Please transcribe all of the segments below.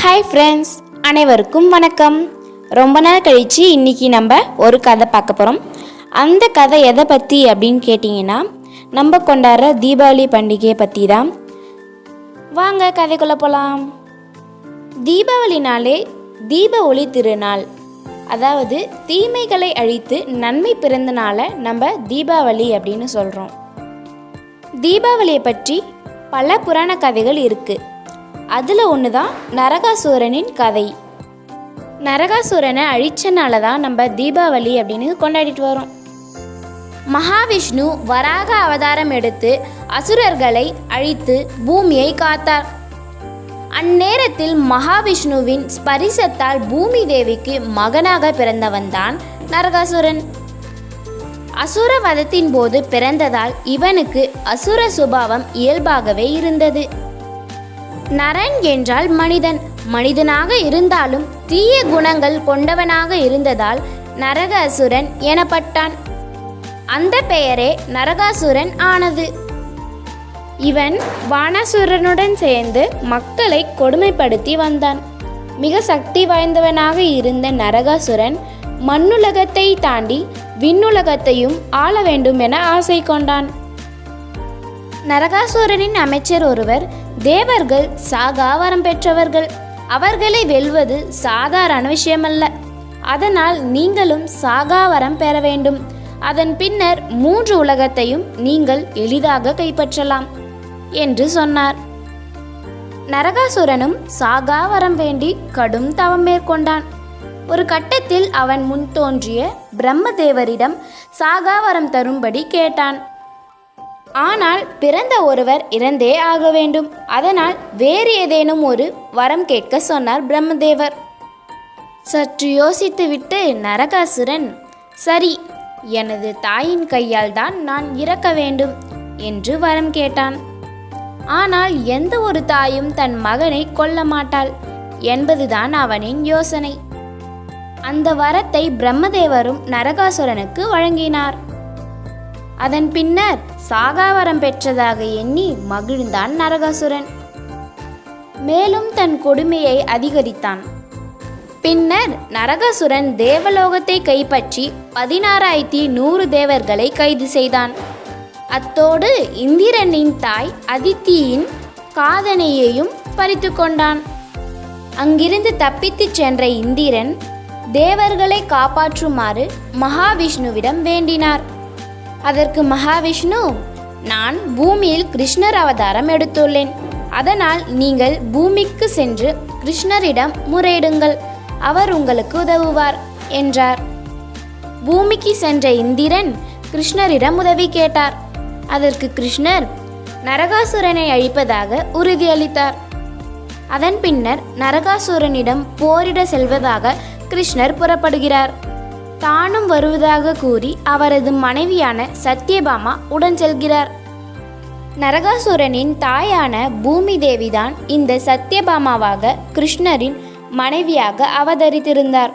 Hi friends, அனைவருக்கும் வணக்கம். ரொம்ப நாள் கழித்து இன்றைக்கி நம்ம ஒரு கதை பார்க்க போகிறோம். அந்த கதை எதை பற்றி அப்படின்னு கேட்டிங்கன்னா, நம்ம கொண்டாடுற தீபாவளி பண்டிகையை பற்றி தான். வாங்க கதைக்குள்ளே போகலாம். தீபாவளினாலே தீப ஒளி திருநாள், அதாவது தீமைகளை அழித்து நன்மை பிறந்தனால நம்ம தீபாவளி அப்படின்னு சொல்கிறோம். தீபாவளியை பற்றி பல புராண கதைகள் இருக்குது. அதில் ஒன்று தான் நரகாசுரனின் கதை. நரகாசுரனை அழிச்சனால தான் நம்ம தீபாவளி அப்படின்னு கொண்டாடிட்டு வரோம். மகாவிஷ்ணு வராக அவதாரம் எடுத்து அசுரர்களை அழித்து பூமியை காத்தார். அந்நேரத்தில் மகாவிஷ்ணுவின் ஸ்பரிசத்தால் பூமி தேவிக்கு மகனாக பிறந்தவன் தான் நரகாசுரன். அசுர வதத்தின் போது பிறந்ததால் இவனுக்கு அசுர சுபாவம் இயல்பாகவே இருந்தது. நரன் என்றால் மனிதன், மனிதனாக இருந்தாலும் தீய குணங்கள் கொண்டவனாக இருந்ததால் நரக அசுரன் எனப்பட்டான். அந்த பெயரே நரகாசுரன் ஆனது. இவன் வானசுரனுடன் சேர்ந்து மக்களை கொடுமைப்படுத்தி வந்தான். மிக சக்தி வாய்ந்தவனாக இருந்த நரகாசுரன் மண்ணுலகத்தை தாண்டி விண்ணுலகத்தையும் ஆள வேண்டும் என ஆசை கொண்டான். நரகாசுரனின் அமைச்சர் ஒருவர், தேவர்கள் சாகா வரம் பெற்றவர்கள், அவர்களை வெல்வது சாதாரண விஷயமல்ல. அதனால் நீங்களும் சாகா வரம் பெற வேண்டும். அதன் பின்னர் 3 உலகத்தையும் நீங்கள் எளிதாக கைப்பற்றலாம் என்று சொன்னார். நரகாசுரனும் சாகா வரம் வேண்டி கடும் தவம் மேற்கொண்டான். ஒரு கட்டத்தில் அவன் முன் தோன்றிய பிரம்மதேவரிடம் சாகாவரம் தரும்படி கேட்டான். ஆனால் பிறந்த ஒருவர் இறந்தே ஆக வேண்டும். அதனால் வேறு ஏதேனும் ஒரு வரம் கேட்க சொன்னார் பிரம்மதேவர். சற்று யோசித்துவிட்டு நரகாசுரன், சரி, எனது தாயின் கையால் தான் நான் இறக்க வேண்டும் என்று வரம் கேட்டான். ஆனால் எந்த ஒரு தாயும் தன் மகனை கொல்ல மாட்டாள் என்பதுதான் அவனின் யோசனை. அந்த வரத்தை பிரம்மதேவரும் நரகாசுரனுக்கு வழங்கினார். அதன் பின்னர் சாகாவரம் பெற்றதாக எண்ணி மகிழ்ந்தான் நரகாசுரன். மேலும் தன் கொடுமையை அதிகரித்தான். பின்னர் நரகாசுரன் தேவலோகத்தை கைப்பற்றி 16,100 தேவர்களை கைது செய்தான். அத்தோடு இந்திரனின் தாய் அதித்தியின் காதனையையும் பறித்து கொண்டான். அங்கிருந்து தப்பித்துச் சென்ற இந்திரன் தேவர்களை காப்பாற்றுமாறு மகாவிஷ்ணுவிடம் வேண்டினார். அதற்கு மகாவிஷ்ணு, நான் பூமியில் கிருஷ்ணர் அவதாரம் எடுத்துள்ளேன். அதனால் நீங்கள் பூமிக்கு சென்று கிருஷ்ணரிடம் முறையிடுங்கள், அவர் உங்களுக்கு உதவுவார் என்றார். பூமிக்கு சென்ற இந்திரன் கிருஷ்ணரிடம் உதவி கேட்டார். அதற்கு கிருஷ்ணர் நரகாசுரனை அழிப்பதாக உறுதியளித்தார். அதன் பின்னர் நரகாசுரனிடம் போரிட செல்வதாக கிருஷ்ணர் புறப்படுகிறார். தானும் வருவதாக கூறி அவரது மனைவியான சத்யபாமா உடன் செல்கிறார். நரகாசுரனின் தாயான பூமி தேவிதான் இந்த சத்யபாமாவாக கிருஷ்ணரின் மனைவியாக அவதரித்திருந்தார்.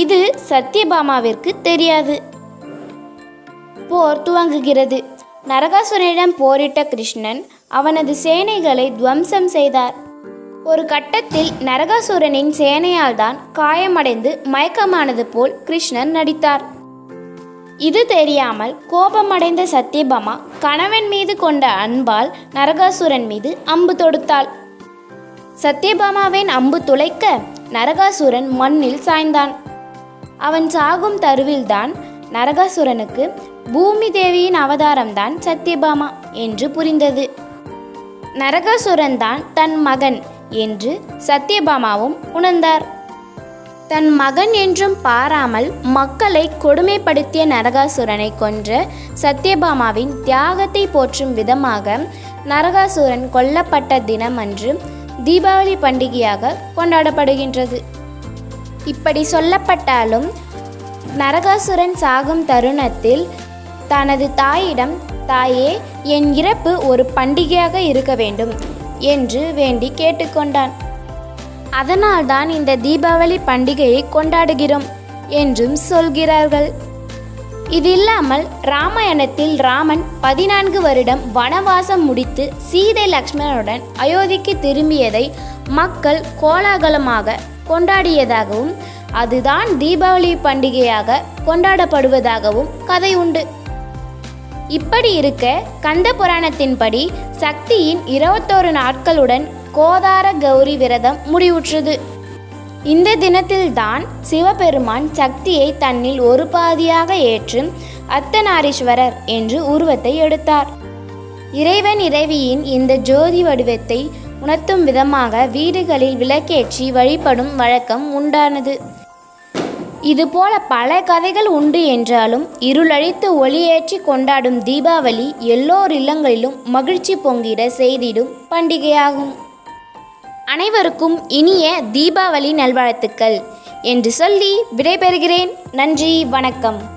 இது சத்யபாமாவிற்கு தெரியாது. போர் துவங்குகிறது. நரகாசுரனிடம் போரிட்ட கிருஷ்ணன் அவனது சேனைகளை துவம்சம் செய்தார். ஒரு கட்டத்தில் நரகாசுரனின் சேனையால் தான் காயமடைந்து மயக்கமானது போல் கிருஷ்ணன் நடித்தார். இது தெரியாமல் கோபமடைந்த சத்யபாமா கணவன் மீது கொண்ட அன்பால் நரகாசுரன் மீது அம்பு தொடுத்தாள். சத்யபாமாவின் அம்பு துளைக்க நரகாசுரன் மண்ணில் சாய்ந்தான். அவன் சாகும் தருவில்தான் நரகாசுரனுக்கு பூமி தேவியின் அவதாரம்தான் சத்யபாமா என்று புரிந்தது. நரகாசுரன் தான் தன் மகன் என்று சத்யபாமாவும் உணர்ந்தார். தன் மகன் என்றும் பாராமல் மக்களை கொடுமைப்படுத்திய நரகாசுரனை கொன்ற சத்யபாமாவின் தியாகத்தை போற்றும் விதமாக நரகாசுரன் கொல்லப்பட்ட தினம் அன்று தீபாவளி பண்டிகையாக கொண்டாடப்படுகின்றது. இப்படி சொல்லப்பட்டாலும் நரகாசுரன் சாகும் தருணத்தில் தனது தாயிடம், தாயே, என் இறப்பு ஒரு பண்டிகையாக இருக்க வேண்டும் என்று வேண்டி கேட்டுக்கொண்டான். அதனால்தான் இந்த தீபாவளி பண்டிகையை கொண்டாடுகிறோம் என்றும் சொல்கிறார்கள். இது இல்லாமல் ராமாயணத்தில் ராமன் 14 வருடம் வனவாசம் முடித்து சீதை லக்ஷ்மணனுடன் அயோத்திக்கு திரும்பியதை மக்கள் கோலாகலமாக கொண்டாடியதாகவும் அதுதான் தீபாவளி பண்டிகையாக கொண்டாடப்படுவதாகவும் கதை உண்டு. இப்படி இருக்க கந்த புராணத்தின்படி சக்தியின் 21 நாட்களுடன் கோதார கௌரி விரதம் முடிவுற்றது. இந்த தினத்தில்தான் சிவபெருமான் சக்தியை தன்னில் ஒரு பாதியாக ஏற்று அர்த்தநாரீஸ்வரர் என்று உருவத்தை எடுத்தார். இறைவன் இறைவியின் இந்த ஜோதி வடிவத்தை உணர்த்தும் விதமாக வீடுகளில் விளக்கேற்றி வழிபடும் வழக்கம் உண்டானது. இதுபோல பல கதைகள் உண்டு என்றாலும் இருளழித்து ஒளியேற்றி கொண்டாடும் தீபாவளி எல்லோர் இல்லங்களிலும் மகிழ்ச்சி பொங்கிட செய்திடும் பண்டிகையாகும். அனைவருக்கும் இனிய தீபாவளி நல்வாழ்த்துக்கள் என்று சொல்லி விடைபெறுகிறேன். நன்றி, வணக்கம்.